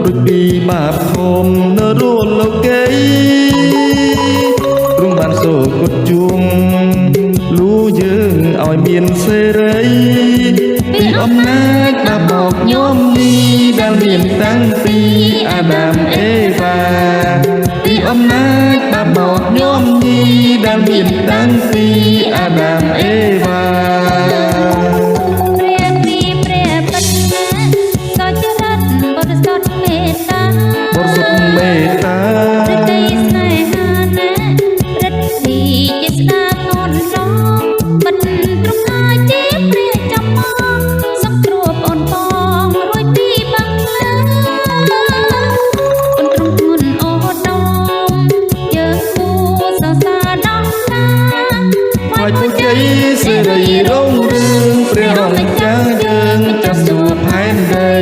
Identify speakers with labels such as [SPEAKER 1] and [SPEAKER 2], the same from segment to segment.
[SPEAKER 1] រួចពីបាបធំនៅរស់លោកីទ្រង់បានសូកុតជួងលូយើងឲ្យមានសេរីពីអំណាចបាបមកញោមនេះដែលមានតាំងពីអាដាមអេវ៉ាពីអំណាចបាបមកញោមនេះដែលមានតាំងពីអាដាមអេវ៉ាបរិសុទ្ធមេត្តារិទ្ធិស្នេហាណែរិទ្ធិជាស្ដាងនន់ឡងបិទទ្រង់ហើយជាព្រះចំមកសង្គ្រោះបងបងរួចពីបាំងលើគុណទ្រង់គុណអូដងយើងគូសរសើរដល់ណាថ្វាយពុជ័យសិរីរុងរឿងព្រះអង្គម្ចាស់យើងចាស់សួរផែនដី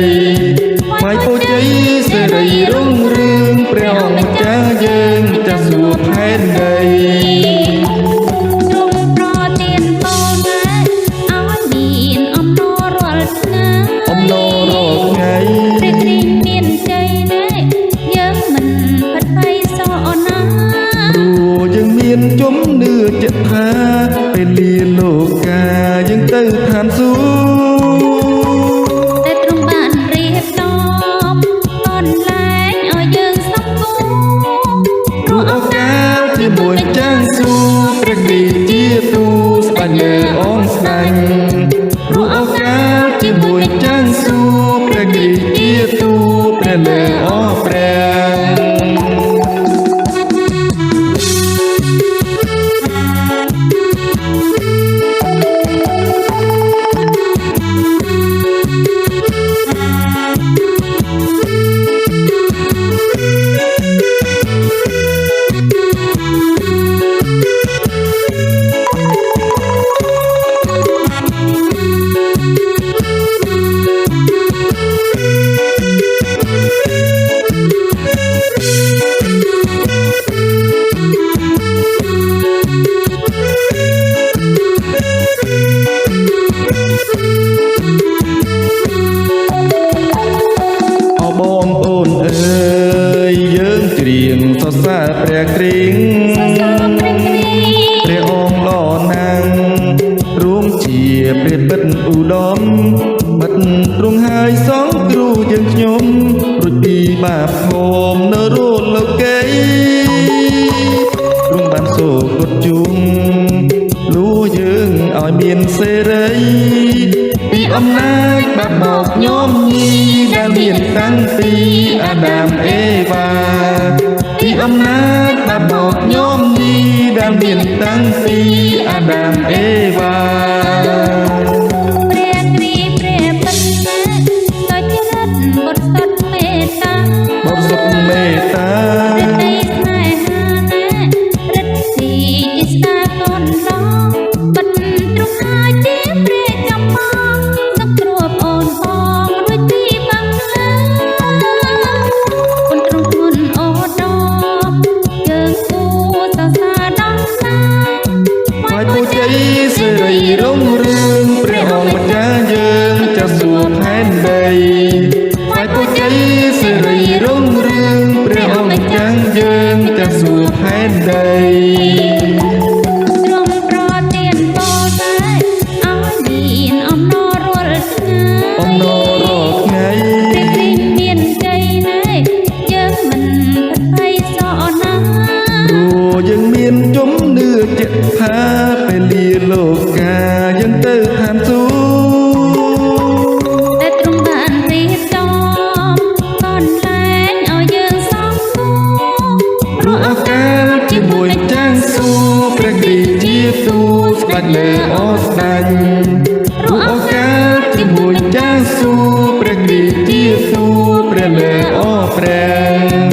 [SPEAKER 1] ថ្វាយពុជ័យសិរីរុងរឿងព្រះអង្គម្ចាស់យើងចាស់សួរផែនដីទ្រង់ប្រទានពរណែឲ្យមានអំណររាល់ថ្ងៃអំណររាល់ថ្ងៃព្រះគ្រីស្ទមានជ័យណែយើងមិនផិតភ័យសោអណាព្រោះយើងមានជំនឿចិត្តថាពេលលាលោកកាយើងទៅឋានសួគ៌តែទ្រង់បានរៀបចំកនលែងឲ្យយើងសំគោព្រោះឱកាសជាមួយចាស់សួគ៌ព្រះគ្រីស្ទជាទូស្ដេចលើអងស្ដេចព្រោះឱកាសជាមួយចាស់សួគ៌ព្រះគ្រីស្ទជាទូព្រះលើអព្រះបងប្អូនអើយយើងច្រៀងសរសើរព្រះគ្រីស្ទព្រះអង្គល្អណាស់ទ្រង់ជាព្រះពិតឧត្តមបិទទ្រង់ហើយសង្គ្រោះយើងខ្ញុំរួចពីបាបធំនៅរស់លោកីទ្រង់បានសូកុតជួងលូយើងឲ្យមានសេរីពីអំណាចបាបមកញោមនេះដែលមានតាំងពីអាដាមអេវ៉ាពីអំណាចបាបមកញោមនេះដែលមានតាំងពីអាដាមអេវ៉ាព្រះគ្រីស្ទព្រះពិតសុចរិតបរិសុទ្ធមេត្តាបរិសុទ្ធមេត្តារិទ្ធិស្នេហាណែរិទ្ធិជាស្ដាងនន់ឡងបិទទ្រង់ហើយជាព្រះចំមកសង្គ្រោះបងបងរួចពីបាំងលើគុណទ្រង់គុណអូដងយើងគូសរសើរដល់ណាថ្វាយពុជ័យសិរីរុងរឿងព្រះអង្គម្ចាស់យើងចាស់សួរផែនដីថ្វាយពុជ័យសិរីរុងរឿងព្រះអង្គម្ចាស់យើងចាស់សួរផែនដីទ្រង់ប្រទានពរណែឲ្យមានអំណររាល់ថ្ងៃអំណររាល់ថ្ងៃព្រះគ្រីស្ទមានជ័យណែយើងមិនផិតភ័យសោណាព្រោះយើងមានជំនឿចិត្តថាពេលលាលោកកាយើងទៅឋានសួគ៌តែទ្រង់បានរៀបចំកនលែងឲ្យយើងសំគោព្រោះឱកាសជាមួយចាស់សួគ៌ព្រះគ្រីស្ទជាទូស្ដេចលើអស្ដេចព្រោះឱកាសជាមួយចាស់សួគ៌ព្រះគ្រីស្ទជាទូព្រះលើអព្រះ